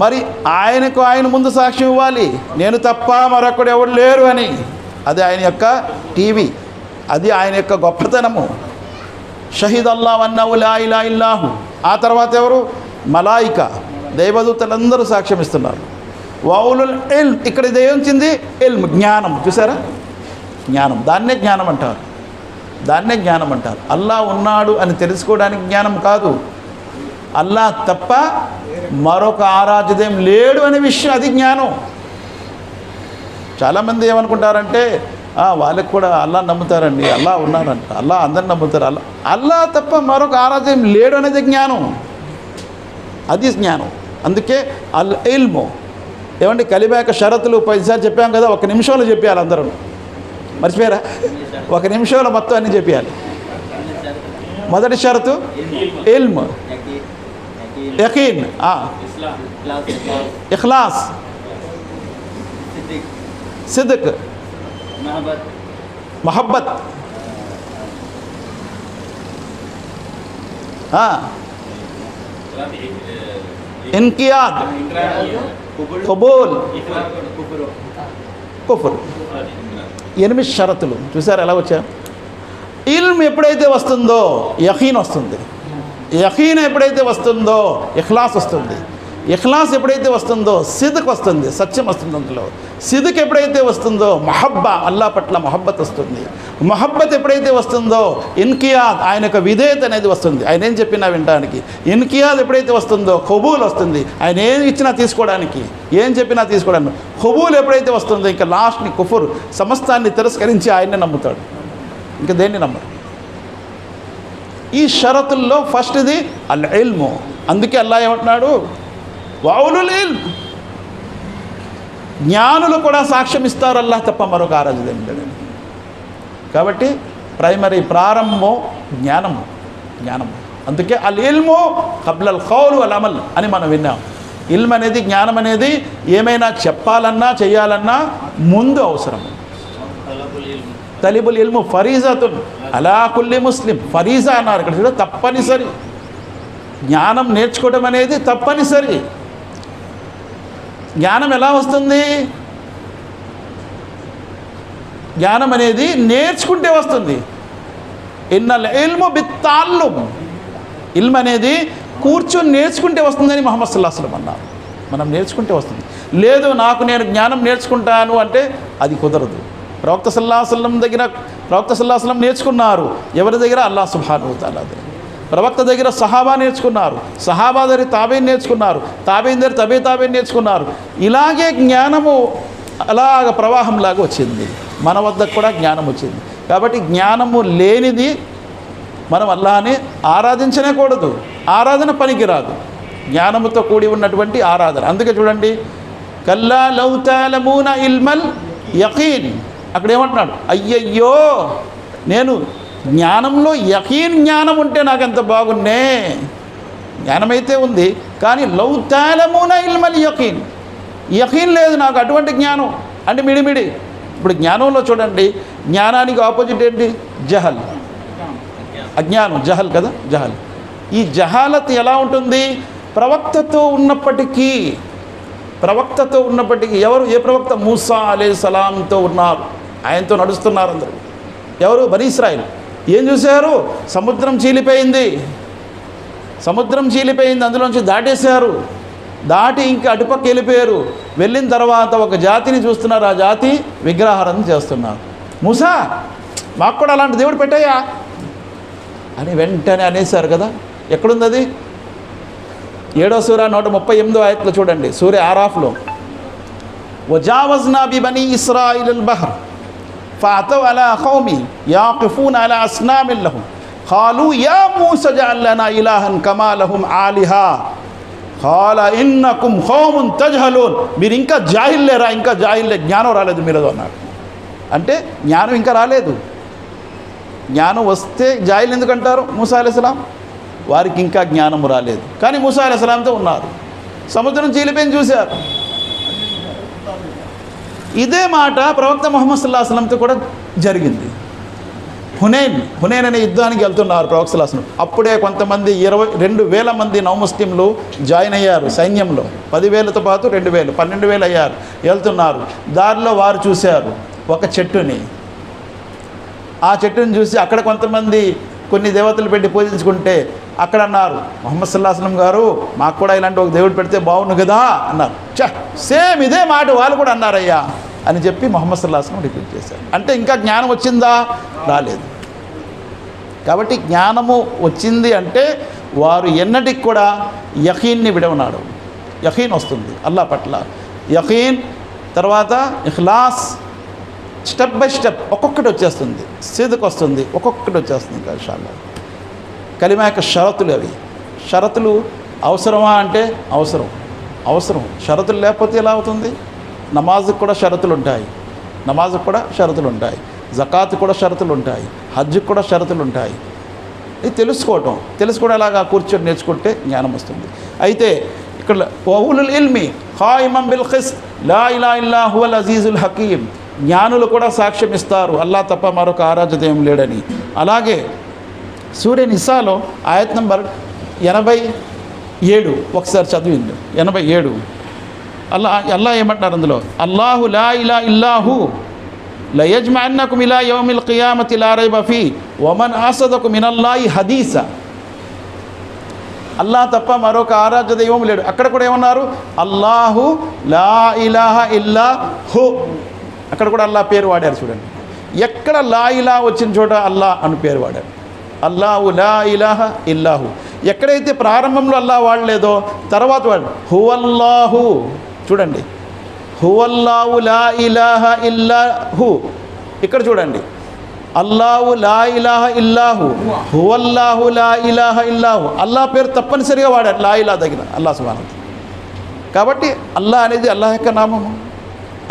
మరి ఆయన ముందు సాక్ష్యం ఇవ్వాలి, నేను తప్ప మరొకడు ఎవరు లేరు అని. అది ఆయన యొక్క టీవీ, అది ఆయన యొక్క గొప్పతనము. షహీదల్లాహు అన్నహు లా ఇలాహ ఇల్లాహు. ఆ తర్వాత ఎవరు? మలాయిక, దైవదూతలందరూ సాక్ష్యం ఇస్తున్నారు. వౌలుల్ ఇల్మ్. ఇక్కడ ఇది ఏమొచ్చింది? ఇల్మ్, జ్ఞానం. చూసారా? జ్ఞానం. దాన్నే జ్ఞానం అంటారు, దాన్నే జ్ఞానం అంటారు. అల్లాహ్ ఉన్నాడు అని తెలుసుకోవడానికి జ్ఞానం కాదు, అల్లాహ్ తప్ప మరొక ఆరాధ్యదేం లేడు అనే విషయం, అది జ్ఞానం. చాలామంది ఏమనుకుంటారంటే వాళ్ళకి కూడా అల్లాహ్ నమ్ముతారండి, అల్లాహ్ ఉన్నారంట, అల్లాహ్ అందరిని నమ్ముతారు, అల్లాహ్ తప్ప మరొక ఆరాధ్యం లేడు అనేది జ్ఞానం, అది జ్ఞానం. అందుకే అల్ ఇల్ము. ఏమండి కలిమా యొక్క షరతులు 10 చెప్పాం కదా, 1 నిమిషంలో చెప్పేయాలి అందరూ. మర్చిపోయారా? 1 నిమిషంలో మొత్తం అన్నీ చెప్పేయాలి. మొదటి షరతు ఇల్మ్, యకీన్, ఇఖ్లాస్, సిద్క్, మహబ్బత్, ఇన్కియాద్, కబూల్, కుఫర్. 8 షరతులు. చూసారు ఎలా వచ్చా? ఇల్మ్ ఎప్పుడైతే వస్తుందో యకీన్ వస్తుంది, యకీన్ ఎప్పుడైతే వస్తుందో ఇఖ్లాస్ వస్తుంది, ఇఖ్లాస్ ఎప్పుడైతే వస్తుందో సిద్క్ వస్తుంది, సత్యం వస్తుంది. అందులో సిద్క్ ఎప్పుడైతే వస్తుందో మహబ్బా, అల్లాహ్ పట్ల మహబ్బత్ వస్తుంది. మహబ్బత్ ఎప్పుడైతే వస్తుందో ఇన్కియాద్, ఆయన యొక్క విధేయత అనేది వస్తుంది, ఆయన ఏం చెప్పినా వినడానికి. ఇన్కియాద్ ఎప్పుడైతే వస్తుందో కబూల్ వస్తుంది, ఆయన ఏం ఇచ్చినా తీసుకోవడానికి, ఏం చెప్పినా తీసుకోవడానికి. కబూల్ ఎప్పుడైతే వస్తుందో ఇంకా లాస్ట్ని కుఫర్, సమస్తాన్ని తిరస్కరించి ఆయన్ని నమ్ముతాడు, ఇంకా దేన్ని నమ్మరు. ఈ షరతుల్లో ఫస్ట్ది అల్ ఇల్ము. అందుకే అల్లాహ్ ఏమంటున్నాడు? వౌలుల్ ఇల్మ్. జ్ఞానులు కూడా సాక్ష్యం ఇస్తారు అల్లాహ్ తప్ప మరొక ఆరాధ్యం లేదని. కాబట్టి ప్రైమరీ ప్రారంభం జ్ఞానము, జ్ఞానము. అందుకే అల్ ఇల్ము ఖబ్లల్ ఖౌల్ వల్ అమల్ అని మనం విన్నాం. ఇల్మ్ అనేది, జ్ఞానం అనేది ఏమైనా చెప్పాలన్నా చేయాలన్నా ముందు అవసరం. తలిబుల్ ఇల్ము ఫరీజతున్ అలా కుల్లి ముస్లిం. ఫరీజా అన్నారు ఇక్కడ చూడ, తప్పనిసరి. జ్ఞానం నేర్చుకోవడం అనేది తప్పనిసరి. జ్ఞానం ఎలా వస్తుంది? జ్ఞానం అనేది నేర్చుకుంటే వస్తుంది. ఇన్నల్ ఇల్ము బిత్తాల్లుం, ఇల్మ్ అనేది కూర్చొని నేర్చుకుంటే వస్తుందని ముహమ్మద్ సల్లల్లాహు అలైహి వసల్లం అన్నారు. మనం నేర్చుకుంటే వస్తుంది. లేదు నేను జ్ఞానం నేర్చుకుంటాను అంటే అది కుదరదు. ప్రవక్త సల్లల్లాహు అలైహి వసల్లం దగ్గర ప్రవక్త సల్లల్లాహు అలైహి వసల్లం నేర్చుకున్నారు. ఎవరి దగ్గర? అల్లాహ్ సుబ్హానహు వ తఆలా దగ్గర. ప్రవక్త దగ్గర సహాబా నేర్చుకున్నారు. సహాబా దగ్గర తాబేన్ నేర్చుకున్నారు. తాబేన్ దగ్గర తాబేన్ నేర్చుకున్నారు. ఇలాగే జ్ఞానము అలాగ ప్రవాహంలాగా వచ్చింది. మన వద్దకు కూడా జ్ఞానం వచ్చింది. కాబట్టి జ్ఞానము లేనిది మనం అల్లాహ్ని ఆరాధించనేకూడదు. ఆరాధన పనికిరాదు. జ్ఞానముతో కూడి ఉన్నటువంటి ఆరాధన. అందుకే చూడండి, కల్లా లౌ తఅలమూన ఇల్మల్ యకీన్, అక్కడ ఏమంటున్నాడు? అయ్యయ్యో, నేను జ్ఞానంలో యకీన్ జ్ఞానం ఉంటే నాకు ఎంత బాగున్నే. జ్ఞానమైతే ఉంది, కానీ లౌ తఅలమూన ఇల్మల్ యకీన్, యకీన్ లేదు నాకు అటువంటి జ్ఞానం అంటే మిడిమిడి. ఇప్పుడు జ్ఞానంలో చూడండి, జ్ఞానానికి ఆపోజిట్ ఏంటి? జహల్, అజ్ఞానం. జహల్ కదా, జహల్. ఈ జహాలత్ ఎలా ఉంటుంది? ప్రవక్తతో ఉన్నప్పటికీ ఎవరు? ఏ ప్రవక్త? మూసా అలైహిస్సలాంతో ఉన్నారు, ఆయనతో నడుస్తున్నారు అందరూ. ఎవరు? బనీ ఇస్రాయిల్. ఏం చూశారు? సముద్రం చీలిపోయింది, అందులోంచి దాటేశారు. దాటి ఇంకా అటుపక్క వెళ్ళిపోయారు. వెళ్ళిన తర్వాత ఒక జాతిని చూస్తున్నారు, ఆ జాతి విగ్రహారాధన చేస్తున్నారు. మూసా, మాకు కూడా అలాంటి దేవుడు పెట్టాయా అని వెంటనే అనేశారు కదా. ఎక్కడుంది అది? 7వ సూర 138వ ఆయత్లో చూడండి, సూర ఆరాఫ్లో. వజావజ్నా బి బనీ ఇస్రాయిల్ బహర్ ఫఅతవ్ అలా ఖౌమి యాకిఫూన అలా అస్నామిన్ లహుం ఖాలు యా మూసా జఅల్ లనా ఇలాహన్ కమా లహుం ఆలిహా ఖాల ఇన్నకుం ఖౌమున్ తజ్హలూన్. మీరు ఇంకా జాహిల్లేరా? ఇంకా జాహిల్లే, జ్ఞానం రాలేదు మీరు అన్నారు. అంటే జ్ఞానం ఇంకా రాలేదు. జ్ఞానం వస్తే జాహిల్ ఎందుకంటారు? మూసా అలైహిస్సలాం వారికి ఇంకా జ్ఞానం రాలేదు, కానీ మూసా అలైహిస్సలాంతో ఉన్నారు. సముద్రం చీలిపోయింది చూశారు. ఇదే మాట ప్రవక్త ముహమ్మద్ సల్లల్లాహు అలైహి వసల్లంతో కూడా జరిగింది. హునైన్ అనే యుద్ధానికి వెళ్తున్నారు ప్రవక్త సల్లల్లాహు అలైహి వసల్లం. అప్పుడే కొంతమంది 22,000 మంది నవముస్లింలు జాయిన్ అయ్యారు సైన్యంలో. 10,000తో పాటు 2,000, 12,000 అయ్యారు. వెళ్తున్నారు. దారిలో వారు చూశారు ఒక చెట్టుని. ఆ చెట్టుని చూసి అక్కడ కొంతమంది కొన్ని దేవతలు పెట్టి పూజించుకుంటే అక్కడ అన్నారు, ముహమ్మద్ సల్లల్లాహు అలైహి వసల్లం గారు మాకు కూడా ఇలాంటి ఒక దేవుడు పెడితే బాగుండు కదా అన్నారు. సేమ్ ఇదే మాట వాళ్ళు కూడా అన్నారయ్యా అని చెప్పి ముహమ్మద్ సల్లల్లాహు అలైహి వసల్లం రిపీట్ చేశారు. అంటే ఇంకా జ్ఞానం వచ్చిందా? రాలేదు. కాబట్టి జ్ఞానము వచ్చింది అంటే వారు ఎన్నటికి కూడా యకీన్ని విడవనాడు. యకీన్ వస్తుంది అల్లాహ్ పట్ల. యకీన్ తర్వాత ఇఖ్లాస్, స్టెప్ బై స్టెప్ ఒక్కొక్కటి వచ్చేస్తుంది. సిద్క్ వస్తుంది, ఒక్కొక్కటి వచ్చేస్తుంది. ఇంకా ఇన్షాల్లాహ్ కలిమా యొక్క షరతులు, అవి షరతులు అవసరమా అంటే అవసరం. షరతులు లేకపోతే ఎలా అవుతుంది? నమాజ్కి కూడా షరతులు ఉంటాయి, జకాత్ కూడా షరతులు ఉంటాయి, హజ్కి కూడా షరతులు ఉంటాయి. ఇది తెలుసుకోవడం అలాగా కూర్చొని నేర్చుకుంటే జ్ఞానం వస్తుంది. అయితే ఇక్కడ వహులుల్ ఇల్మి ఖాయిమం బిల్ ఖిస్ట్ లా ఇలాహ ఇల్లా హువల్ అజీజుల్ హకీమ్, జ్ఞానులు కూడా సాక్ష్యం ఇస్తారు అల్లాహ్ తప్ప మరొక ఆరాధ్యత లేడని. అలాగే సూర్య నిసాలో ఆయత్ నంబర్ 87 ఒకసారి చదివింది. 87 అల్లాహ్ ఏమంటున్నారు అందులో? అల్లాహు లా ఇలాహ ఇల్లాహు లయజ్మఅన్నకుమ్ ఇలా యౌమిల్ ఖియామతి లా రైబ ఫీ వమన్ అసదకు మినల్లాహి హదీసా. అల్లాహ్ తప్ప మరొక ఆరాధ్య దైవం లేడు. అక్కడ కూడా ఏమన్నారు? అల్లాహు లా ఇలాహ ఇల్లా హు, అక్కడ కూడా అల్లాహ్ పేరు వాడారు. చూడండి, ఎక్కడ లా ఇలాహ వచ్చిన చోట అల్లాహ్ అని పేరు వాడారు. అల్లాహు లా ఇలాహ ఇల్లాహు. ఎక్కడైతే ప్రారంభంలో అల్లాహ్ వాడలేదో తర్వాత వాడు హువల్లాహు. చూడండి, హువల్లాహు లా ఇలాహ ఇల్లాహు. ఇక్కడ చూడండి, అల్లాహు లా ఇలాహ ఇల్లాహు, హువల్లాహు లా ఇలాహ ఇల్లాహు. అల్లాహ్ పేరు తప్పనిసరిగా వాడారు లా ఇలాహ దగ్గర, అల్లాహ్ సుబ్హానహు. కాబట్టి అల్లాహ్ అనేది అల్లాహ్ యొక్క నామము,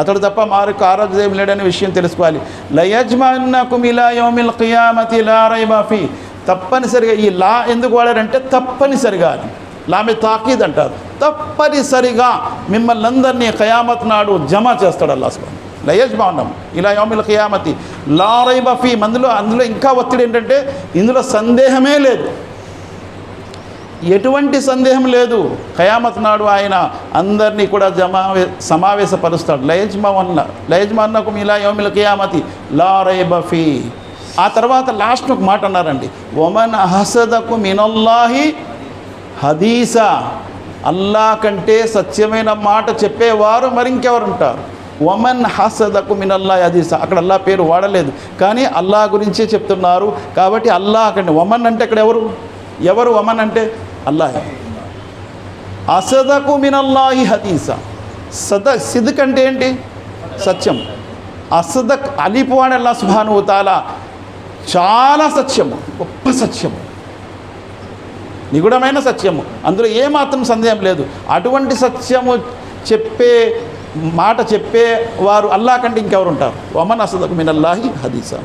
అతడు తప్ప మరొక ఆరాధ్యం లేడనే విషయం తెలుసుకోవాలి. లయజ్మఅన్నకుమ్ ఇలా యౌమిల్ ఖియామతి లా రైబ ఫీ. తప్పనిసరిగా, ఈ లా ఎందుకు వాడారంటే తప్పనిసరిగా అని. లామే తాకీద్ అంటారు. తప్పనిసరిగా మిమ్మల్ని అందరినీ ఖయామత్ నాడు జమ చేస్తాడు అల్లాహ్ సుబ్హానహు. లయజ్మఅన్నకుం ఇలా యౌమిల్ ఖియామతి లా రైబ ఫీ. అందులో ఇంకా ఒత్తిడి ఏంటంటే ఇందులో సందేహమే లేదు. ఎటువంటి సందేహం లేదు, ఖయామత్ నాడు ఆయన అందరినీ కూడా సమావేశపరుస్తాడు. లయజ్మన్నకుం ఇలా యౌమిల్ కియామతి లా రైబ ఫీ. ఆ తర్వాత లాస్ట్ ఒక మాట అన్నారండి, వమన్ అహసదకు మినల్లాహి హదీసా. అల్లా కంటే సత్యమైన మాట చెప్పేవారు మరింకెవరు ఉంటారు? వమన్ హసదకు మినల్లాహి హదీసా. అక్కడ అల్లా పేరు వాడలేదు, కానీ అల్లా గురించే చెప్తున్నారు. కాబట్టి అల్లా కంటే వమన్ అంటే ఇక్కడ ఎవరు వమన్ అంటే అల్లాహ్. అసదకు మినల్లాహి హదీసా. సిద్క్ అంటే ఏంటి? సత్యం. అసదక్ అలిపువాడు అల్లా సుబ్హానహు వ తఆలా. చాలా సత్యము, గొప్ప సత్యము, నిగూఢమైన సత్యము, అందులో ఏమాత్రం సందేహం లేదు. అటువంటి సత్యము మాట చెప్పే వారు అల్లా కంటే ఇంకెవరు ఉంటారు? వమన్ అసదకు మినల్లాహి హదీసా.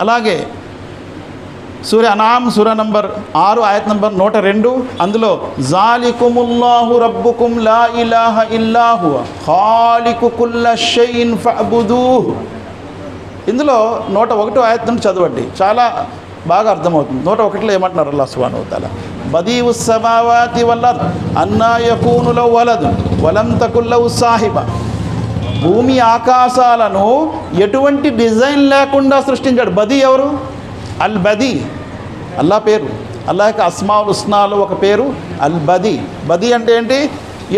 అలాగే సూర్య అనామ్ సూర నంబర్ 6 ఆయత్ నంబర్ 102, అందులో జాలికుముల్లాహు రబ్బుకుం లా ఇలాహ ఇల్లా హువ ఖాలికు కుల్ల షైఇన్ ఫఅబుదూహు. ఇందులో 101 ఆయత్ నుండి చదవండి, చాలా బాగా అర్థమవుతుంది. 101లో ఏమంటున్నారు అల్లాహ్ సుబ్హానహు వ తఆలా? బదీఉస్ సమావాతి వల్ అర్ద్ అన్నా యకూను లహు వలద్ వలం తకుల్ లహు సాహిబ. భూమి ఆకాశాలను ఎటువంటి డిజైన్ లేకుండా సృష్టించాడు. బదీ ఎవరు? అల్ బదీ, అల్లా పేరు. అల్లా యొక్క అస్మాउल హుస్నాలో ఒక పేరు అల్ బదీ. బదీ అంటే ఏంటి?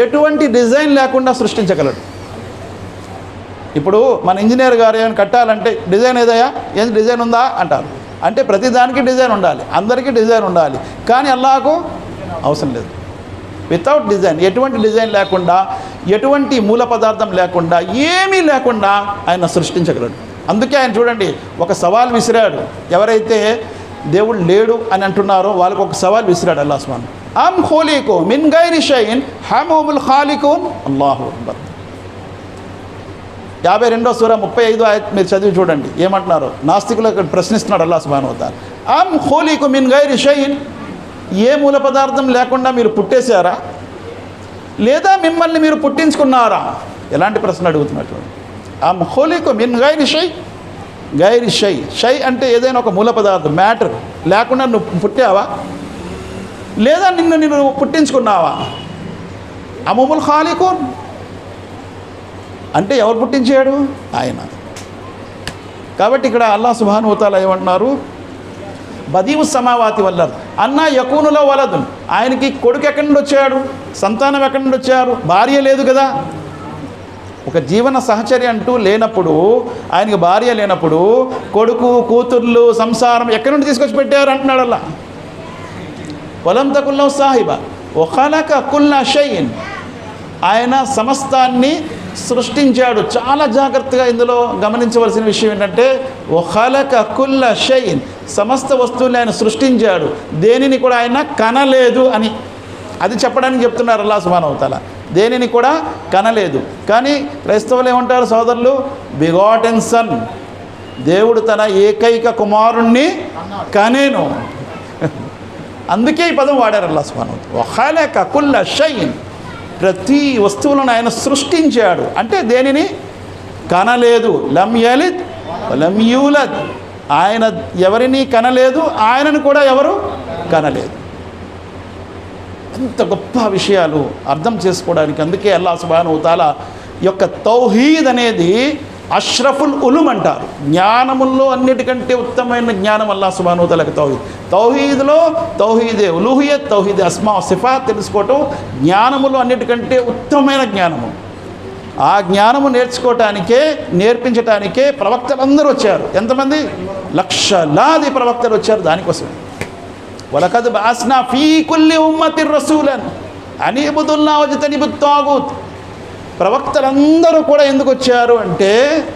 ఎటువంటి డిజైన్ లేకుండా సృష్టించగలడు. ఇప్పుడు మన ఇంజనీర్ గారు ఏమైనా కట్టాలంటే డిజైన్ ఏదయ్యా, ఏం డిజైన్ ఉందా అంటారు. అంటే ప్రతిదానికి డిజైన్ ఉండాలి, అందరికీ డిజైన్ ఉండాలి. కానీ అల్లాహకు అవసరం లేదు. వితౌట్ డిజైన్, ఎటువంటి డిజైన్ లేకుండా, ఎటువంటి మూల పదార్థం లేకుండా, ఏమీ లేకుండా ఆయన సృష్టించగలడు. అందుకే ఆయన చూడండి ఒక సవాల్ విసిరాడు. ఎవరైతే దేవుడు లేడు అని అంటున్నారో వాళ్ళకు ఒక సవాల్ విసిరాడు అల్లాహ్ సుబ్హానహు. అమ్ ఖులికు మిన్ గైరి షైఇన్ హముల్ ఖాలికున్. అల్లాహు అక్బర్. 52వ సూర 35వ ఆయత్ మీరు చదివి చూడండి ఏమంటున్నారు. నాస్తికులకు ప్రశ్నిస్తున్నాడు అల్లాహ్ సుబ్హానహు వ తఆలా. అమ్ ఖులికు మిన్ గైరి షైఇన్. ఏ మూల పదార్థం లేకుండా మీరు పుట్టేశారా, లేదా మిమ్మల్ని మీరు పుట్టించుకున్నారా? ఎలాంటి ప్రశ్న అడుగుతున్నట్టు. అమ్ ఖులికు మిన్ గైరి షై. గైరి షై, షై అంటే ఏదైనా ఒక మూల పదార్థం, మ్యాటర్ లేకుండా నువ్వు పుట్టావా, లేదా నిన్ను పుట్టించుకున్నావా? అముల్ ఖాలికున్ అంటే ఎవరు పుట్టించాడు? ఆయన. కాబట్టి ఇక్కడ అల్లాహ్ సుబ్హానహు వ తఆలా ఏమంటున్నారు? బదీఉస్ సమావాతి వల్ అర్ద్ అన్నా యకూను లహు వలదున్. ఆయనకి కొడుకు ఎక్కడి నుండి వచ్చాడు? సంతానం ఎక్కడి నుండి వచ్చారు? భార్య లేదు కదా. ఒక జీవన సహచర్య అంటూ లేనప్పుడు, ఆయనకి భార్య లేనప్పుడు కొడుకు కూతుర్లు సంసారం ఎక్కడి నుండి తీసుకొచ్చి పెట్టారు అంటున్నాడు అల్లా. వలం తకుల్ లహు సాహిబ వఖలక కుల్ల షైఇన్. ఆయన సమస్తాన్ని సృష్టించాడు. చాలా జాగ్రత్తగా ఇందులో గమనించవలసిన విషయం ఏంటంటే వఖలక కుల్ల షైఇన్, సమస్త వస్తువుల్ని ఆయన సృష్టించాడు, దేనిని కూడా ఆయన కనలేదు అని. అది చెప్పడానికి చెప్తున్నారు అల్లాహ్ సుబ్హానహు వ తఆలా. దేనిని కూడా కనలేదు. కానీ క్రైస్తవులు ఏమంటారు సోదరులు? Begotten sun. దేవుడు తన ఏకైక కుమారుణ్ణి కనేను. అందుకే ఈ పదం వాడారు అల్లాహ్ సుబ్హానహు వ తఆలా. వఖలక కుల్ల షైఇన్, ప్రతి వస్తువులను ఆయన సృష్టించాడు. అంటే దేనిని కనలేదు. లం యలిద్ లం యూలద్. ఆయన ఎవరిని కనలేదు, ఆయనను కూడా ఎవరు కనలేదు. ఎంత గొప్ప విషయాలు అర్థం చేసుకోవడానికి. అందుకే అల్లాహ్ సుబ్హానహు వ తఆలా యొక్క తౌహీద్ అనేది అష్రఫుల్ ఉలుమ్ అంటారు. జ్ఞానముల్లో అన్నిటికంటే ఉత్తమమైన జ్ఞానం అల్లాహ్ సుబ్హానహు వ తఆలాకి తౌహీద్. తౌహీద్లో తౌహీదే ఉలూహియత్, తౌహీదే అస్మా సిఫాత్ తెలుసుకోవటం జ్ఞానములో అన్నిటికంటే ఉత్తమమైన జ్ఞానము. ఆ జ్ఞానము నేర్పించటానికే ప్రవక్తలందరూ వచ్చారు. ఎంతమంది? లక్షలాది ప్రవక్తలు వచ్చారు దానికోసం. వలకద్ బఅస్నా ఫీ కుల్లి ఉమ్మతిర్ రసూలన్ అన్ ఇబ్దుల్లాహ్ వజ్తనిబుత్ తాగూత్. ప్రవక్తలందరూ కూడా ఎందుకు వచ్చారు అంటే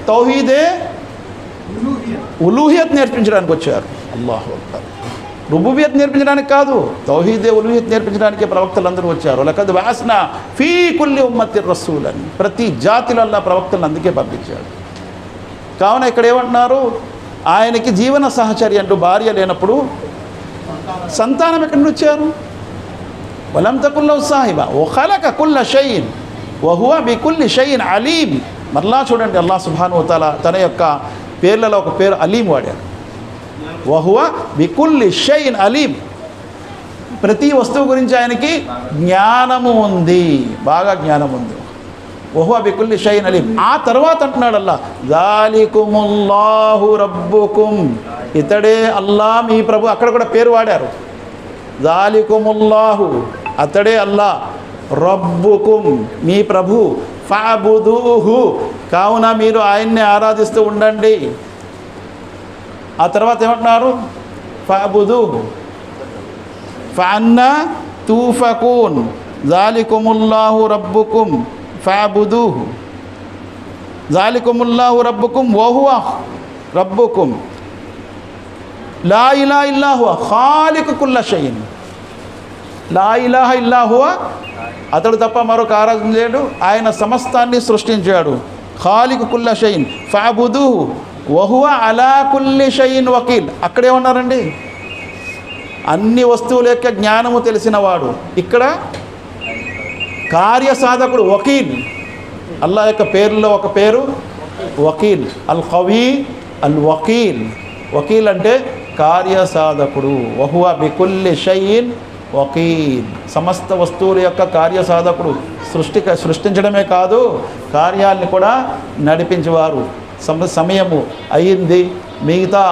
తౌహీదే ఉలూహియత్ నేర్పించడానికి వచ్చారు. అల్లాహు అక్బర్. రుబూబియత్ నేర్పించడానికి కాదు, తౌహీదే ఉలూహియత్ నేర్పించడానికి ప్రవక్తలందరూ వచ్చారు. లకద్ బఅస్నా ఫీ కుల్లి ఉమ్మతిర్ రసూలన్. ప్రతి జాతిలో అల్లాహ్ ప్రవక్తలను అందుకే పంపించాడు. కావున ఇక్కడ ఏమంటున్నారు? ఆయనకి జీవన సహచర్య అంటూ భార్య లేనప్పుడు సంతానం ఎక్కడి నుండి వచ్చారు? వలం తకుల్ లహు సాహిబ వఖలక కుల్ల షైఇన్ వహువ బికుల్లి షైఇన్ అలీం. మరలా చూడండి అల్లాహ్ సుబ్హానహు వ తఆలా తన యొక్క పేర్లలో ఒక పేరు అలీం వాడాడు. వహువ బికుల్లి షైఇన్ అలీం. ప్రతి వస్తువు గురించి ఆయనకి జ్ఞానము ఉంది, బాగా జ్ఞానం ఉంది. వహువ బికుల్లి షైఇన్ అలీం. ఆ తర్వాత అంటున్నాడు అల్లా, జాలికుముల్లాహు రబ్బుకుం, ఇతడే అల్లా మీ ప్రభు. అక్కడ కూడా పేరు వాడారు, జాలికుముల్లాహు, అతడే అల్లా, రబ్బుకుం, మీ ప్రభు, ఫఅబుదూహు, కావున మీరు ఆయన్ని ఆరాధిస్తూ ఉండండి. ఆ తర్వాత ఏమంటున్నారు, ఫఅబుదూహు ఫఅన్నా తూఫకూన్, జాలికుముల్లాహు రబ్బుకుం ఫఅబుదూహు, జాలికుముల్లాహు రబ్బుకుం వహువ రబ్బుకుం లా ఇలాహ ఇల్లా హువ ఖాలికు కుల్ల షైఇన్. లా ఇలాహ ఇల్లా హువ, అతడు తప్ప మరొక ఆరాధన లేడు, ఆయన సమస్తాన్ని సృష్టించాడు. ఖాలికు కుల్ల షైఇన్ ఫఅబుదూహు వహువ అలా కుల్లి షైఇన్ వకీల్. అక్కడే ఉన్నారండి, అన్ని వస్తువుల యొక్క జ్ఞానము తెలిసినవాడు. ఇక్కడ కార్యసాధకుడు వకీల్. అల్లా యొక్క పేర్లలో ఒక పేరు వకీల్, అల్ ఖవీ అల్ వకీల్. వకీల్ అంటే కార్యసాధకుడు. వహువ బికుల్లి షైఇన్ వకీల్, సమస్త వస్తువుల యొక్క కార్యసాధకుడు. సృష్టించడమే కాదు, కార్యాలని కూడా నడిపించేవారు. సమయము అయ్యింది. మిగతా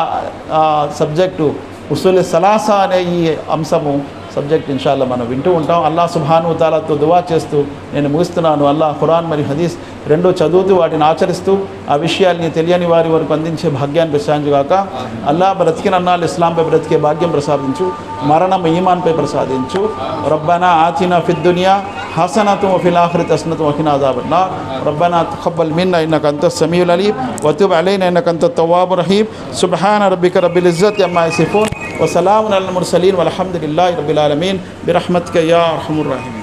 సబ్జెక్టు ఉసూల్ సలాసా అనే ఈ అంశము సబ్జెక్ట్ ఇన్షాల్లా మనం వింటూ ఉంటాం. అల్లాహ్ సుబ్హానహు వ తఆలాతో దువా చేస్తూ నేను ముగిస్తున్నాను. అల్లాహ్ ఖురాన్ మరియు హదీస్ రెండూ చదువుతూ వాటిని ఆచరిస్తూ ఆ విషయాల్ని తెలియని వారి వరకు అందించే భాగ్యాన్ని ప్రసాదించుగాక. అల్లాహ్ బ్రతికినన్నాళ్ళు ఇస్లాంపై బ్రతికే భాగ్యం ప్రసాదించు, మరణం ఈమాన్పై ప్రసాదించు. రబ్బనా ఆతినా ఫిద్ దునియా హసనతుం వఫిల్ ఆఖిరతి హసనతుం వఖినా అజాబన్నార్. రబ్బనా తఖబ్బల్ మిన్నా ఇన్నక అంతస్ సమీఉల్ అలీం వతుబ్ అలైనా ఇన్నక అంతత్ తవ్వాబుర్ రహీం. సుబ్హాన రబ్బిక రబ్బిల్ ఇజ్జతి అమ్మా యసిఫూన్ వసలామున్ అలల్ ముర్సలీన్ వల్హమ్దులిల్లాహి రబ్బిల్ ఆలమీన్ బిరహ్మతిక యా అర్హముర్ రహీమ్.